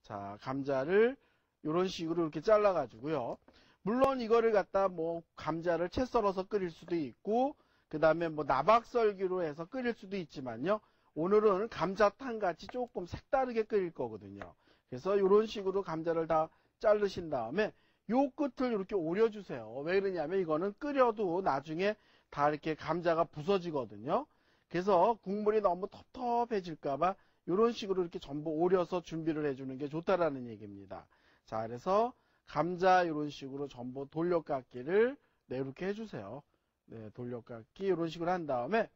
자, 감자를 이런 식으로 이렇게 잘라가지고요. 물론 이거를 갖다 뭐 감자를 채 썰어서 끓일 수도 있고, 그 다음에 뭐 나박썰기로 해서 끓일 수도 있지만요. 오늘은 감자탕 같이 조금 색다르게 끓일 거거든요. 그래서 이런 식으로 감자를 다 자르신 다음에 요 끝을 이렇게 오려주세요. 왜 그러냐면 이거는 끓여도 나중에 다 이렇게 감자가 부서지거든요. 그래서 국물이 너무 텁텁해질까봐 이런 식으로 이렇게 전부 오려서 준비를 해주는 게 좋다라는 얘기입니다. 자, 그래서 감자 이런 식으로 전부 돌려깎기를 이렇게 해주세요. 네, 돌려깎기 이런 식으로 한 다음에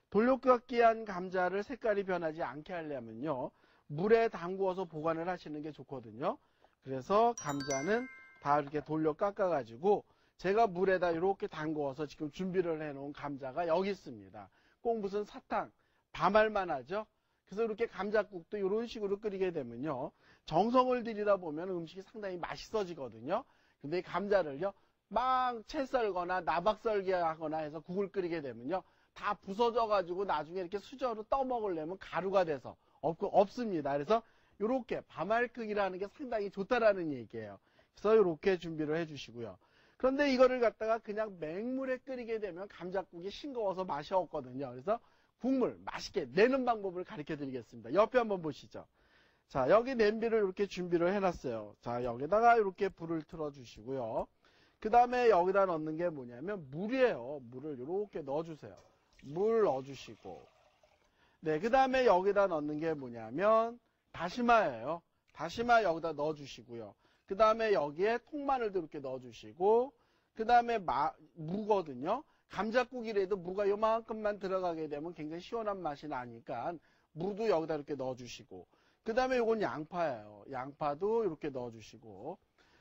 돌려깎기 한 감자를 색깔이 변하지 않게 하려면요. 물에 담구어서 보관을 하시는 게 좋거든요. 그래서 감자는 다 이렇게 돌려 깎아가지고 제가 물에다 이렇게 담구어서 지금 준비를 해놓은 감자가 여기 있습니다. 꼭 무슨 사탕, 밤알만 하죠. 그래서 이렇게 감자국도 이런 식으로 끓이게 되면요. 정성을 들이다 보면 음식이 상당히 맛있어지거든요. 근데 이 감자를요. 막 채 썰거나 나박 썰기 하거나 해서 국을 끓이게 되면요. 다 부서져가지고 나중에 이렇게 수저로 떠먹으려면 가루가 돼서 없습니다. 그래서 이렇게 밤알 크기라는 게 상당히 좋다라는 얘기예요. 그래서 이렇게 준비를 해주시고요. 그런데 이거를 갖다가 그냥 맹물에 끓이게 되면 감자국이 싱거워서 맛이 없거든요. 그래서 국물 맛있게 내는 방법을 가르쳐 드리겠습니다. 옆에 한번 보시죠. 자, 여기 냄비를 이렇게 준비를 해놨어요. 자, 여기다가 이렇게 불을 틀어 주시고요. 그 다음에 여기다 넣는 게 뭐냐면 물이에요. 물을 이렇게 넣어주세요. 물 넣어주시고, 네, 그 다음에 여기다 넣는 게 뭐냐면 다시마예요. 다시마 여기다 넣어주시고요. 그 다음에 여기에 통마늘도 이렇게 넣어주시고, 그 다음에 무거든요. 감자국이라도 무가 요만큼만 들어가게 되면 굉장히 시원한 맛이 나니까 무도 여기다 이렇게 넣어주시고, 그 다음에 이건 양파예요. 양파도 이렇게 넣어주시고,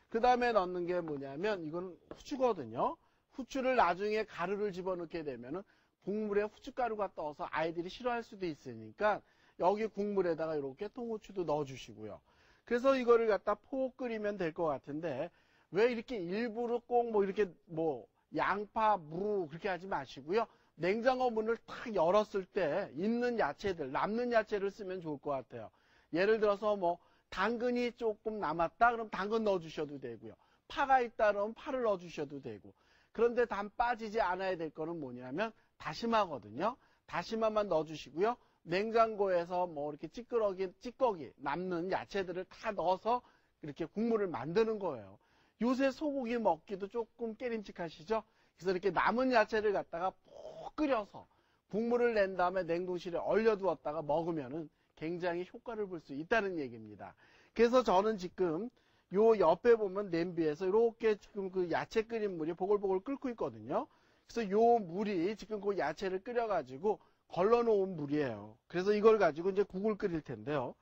그 다음에 넣는 게 뭐냐면 이건 후추거든요. 후추를 나중에 가루를 집어넣게 되면은 국물에 후춧가루가 떠서 아이들이 싫어할 수도 있으니까 여기 국물에다가 이렇게 통후추도 넣어주시고요. 그래서 이거를 갖다 포 끓이면 될 것 같은데 왜 이렇게 일부러 꼭 뭐 이렇게 뭐 양파, 무 그렇게 하지 마시고요. 냉장고 문을 탁 열었을 때 있는 야채들, 남는 야채를 쓰면 좋을 것 같아요. 예를 들어서 뭐 당근이 조금 남았다 그럼 당근 넣어주셔도 되고요. 파가 있다 그러면 파를 넣어주셔도 되고. 그런데 단 빠지지 않아야 될 거는 뭐냐면 다시마거든요. 다시마만 넣어주시고요. 냉장고에서 뭐 이렇게 찌꺼기 남는 야채들을 다 넣어서 이렇게 국물을 만드는 거예요. 요새 소고기 먹기도 조금 깨림칙하시죠? 그래서 이렇게 남은 야채를 갖다가 푹 끓여서 국물을 낸 다음에 냉동실에 얼려두었다가 먹으면은 굉장히 효과를 볼 수 있다는 얘기입니다. 그래서 저는 지금 요 옆에 보면 냄비에서 이렇게 지금 그 야채 끓인 물이 보글보글 끓고 있거든요. 그래서 요 물이 지금 그 야채를 끓여가지고 걸러놓은 물이에요. 그래서 이걸 가지고 이제 국을 끓일 텐데요.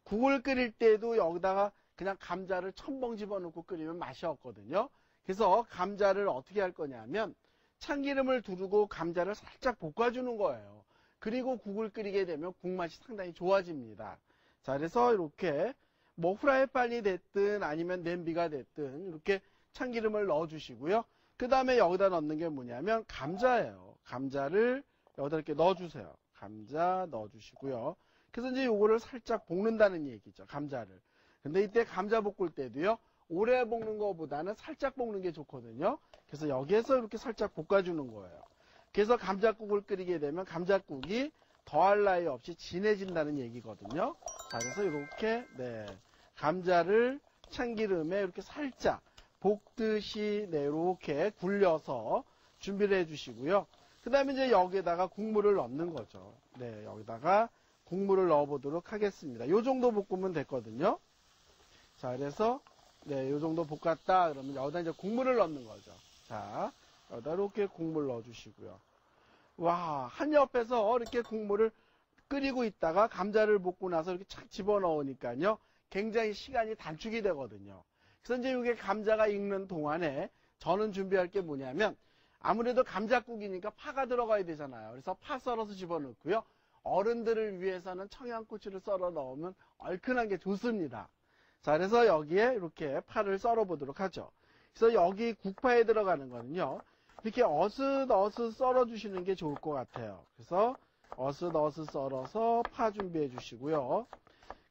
국을 끓일 때도 여기다가 그냥 감자를 첨벙 집어넣고 끓이면 맛이 없거든요. 그래서 감자를 어떻게 할 거냐면 참기름을 두르고 감자를 살짝 볶아주는 거예요. 그리고 국을 끓이게 되면 국맛이 상당히 좋아집니다. 자, 그래서 이렇게 뭐 후라이팬이 됐든 아니면 냄비가 됐든 이렇게 참기름을 넣어주시고요. 그 다음에 여기다 넣는 게 뭐냐면 감자예요. 감자를 여기다 이렇게 넣어주세요. 감자 넣어주시고요. 그래서 이제 요거를 살짝 볶는다는 얘기죠. 감자를. 근데 이때 감자 볶을 때도요. 오래 볶는 것보다는 살짝 볶는 게 좋거든요. 그래서 여기에서 이렇게 살짝 볶아주는 거예요. 그래서 감자국을 끓이게 되면 감자국이 더할 나위 없이 진해진다는 얘기거든요. 자, 그래서 이렇게 네, 감자를 참기름에 이렇게 살짝 볶듯이 네, 이렇게 굴려서 준비를 해주시고요. 그 다음에 이제 여기에다가 국물을 넣는 거죠. 네, 여기다가 국물을 넣어보도록 하겠습니다. 요 정도 볶으면 됐거든요. 자, 그래서 네, 요 정도 볶았다 그러면 여기다 이제 국물을 넣는 거죠. 자, 여기다 이렇게 국물 넣어주시고요. 와, 한 옆에서 이렇게 국물을 끓이고 있다가 감자를 볶고 나서 이렇게 착 집어넣으니까요. 굉장히 시간이 단축이 되거든요. 그래서 이제 이게 감자가 익는 동안에 저는 준비할 게 뭐냐면 아무래도 감자국이니까 파가 들어가야 되잖아요. 그래서 파 썰어서 집어넣고요. 어른들을 위해서는 청양고추를 썰어 넣으면 얼큰한 게 좋습니다. 자, 그래서 여기에 이렇게 파를 썰어 보도록 하죠. 그래서 여기 국파에 들어가는 거는요. 이렇게 어슷어슷 썰어 주시는 게 좋을 것 같아요. 그래서 어슷어슷 썰어서 파 준비해 주시고요.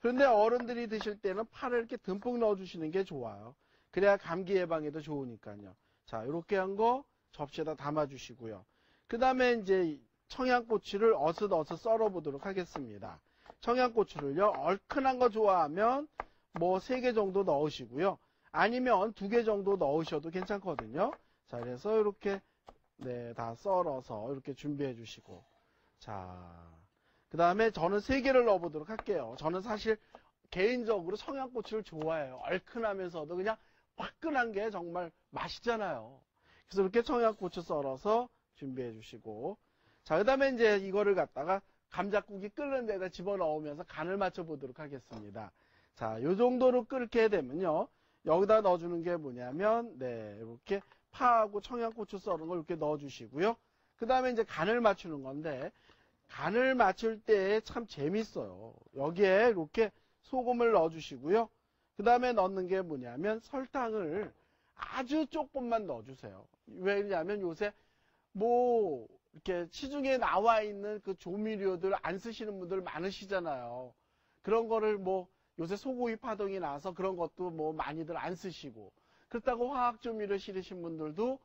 그런데 어른들이 드실 때는 파를 이렇게 듬뿍 넣어주시는 게 좋아요. 그래야 감기 예방에도 좋으니까요. 자, 이렇게 한 거 접시에다 담아주시고요. 그 다음에 이제 청양고추를 어슷어슷 썰어보도록 하겠습니다. 청양고추를요, 얼큰한 거 좋아하면 뭐 3개 정도 넣으시고요. 아니면 2개 정도 넣으셔도 괜찮거든요. 자, 그래서 이렇게 네, 다 썰어서 이렇게 준비해 주시고. 자, 그 다음에 저는 3개를 넣어보도록 할게요. 저는 사실 개인적으로 청양고추를 좋아해요. 얼큰하면서도 그냥 화끈한 게 정말 맛있잖아요. 그래서 이렇게 청양고추 썰어서 준비해 주시고. 자, 그 다음에 이제 이거를 갖다가 감자국이 끓는 데다 집어넣으면서 간을 맞춰보도록 하겠습니다. 자, 요 정도로 끓게 되면요. 여기다 넣어주는 게 뭐냐면, 네, 이렇게 파하고 청양고추 썰은 걸 이렇게 넣어주시고요. 그 다음에 이제 간을 맞추는 건데, 간을 맞출 때 참 재밌어요. 여기에 이렇게 소금을 넣어주시고요. 그 다음에 넣는 게 뭐냐면 설탕을 아주 조금만 넣어주세요. 왜냐하면 요새 뭐 이렇게 시중에 나와 있는 그 조미료들 안 쓰시는 분들 많으시잖아요. 그런 거를 뭐 요새 소고기 파동이 나서 그런 것도 뭐 많이들 안 쓰시고 그렇다고 화학 조미료 싫으신 분들도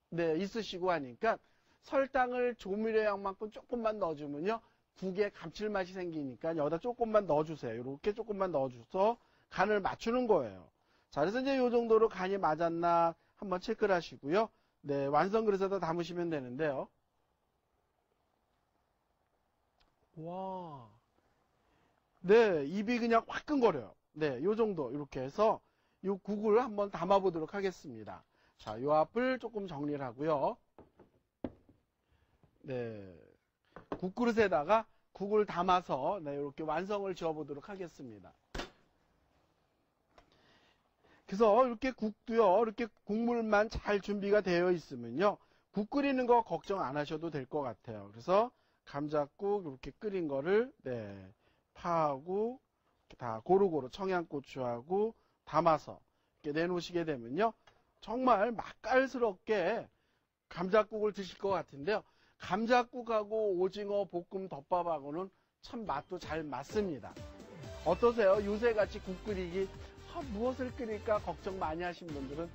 네 있으시고 하니까 설탕을 조미료 양만큼 조금만 넣어주면요 국에 감칠맛이 생기니까 여기다 조금만 넣어주세요. 이렇게 조금만 넣어줘서 간을 맞추는 거예요. 자, 그래서 이제 이 정도로 간이 맞았나 한번 체크를 하시고요. 네, 완성 그릇에다 담으시면 되는데요. 와, 네, 입이 그냥 화끈거려요. 네, 요 정도 이렇게 해서 이 국을 한번 담아보도록 하겠습니다. 자, 요 앞을 조금 정리를 하고요. 네, 국그릇에다가 국을 담아서 네, 이렇게 완성을 지어보도록 하겠습니다. 그래서 이렇게 국도요, 이렇게 국물만 잘 준비가 되어 있으면요, 국 끓이는 거 걱정 안 하셔도 될 것 같아요. 그래서 감자국 이렇게 끓인 거를 네, 파하고 다 고루고루 청양고추하고 담아서 이렇게 내놓으시게 되면요, 정말 맛깔스럽게 감자국을 드실 것 같은데요. 감자국하고 오징어 볶음 덮밥하고는 참 맛도 잘 맞습니다. 어떠세요? 요새같이 국 끓이기 무엇을 끓일까 걱정 많이 하신 분들은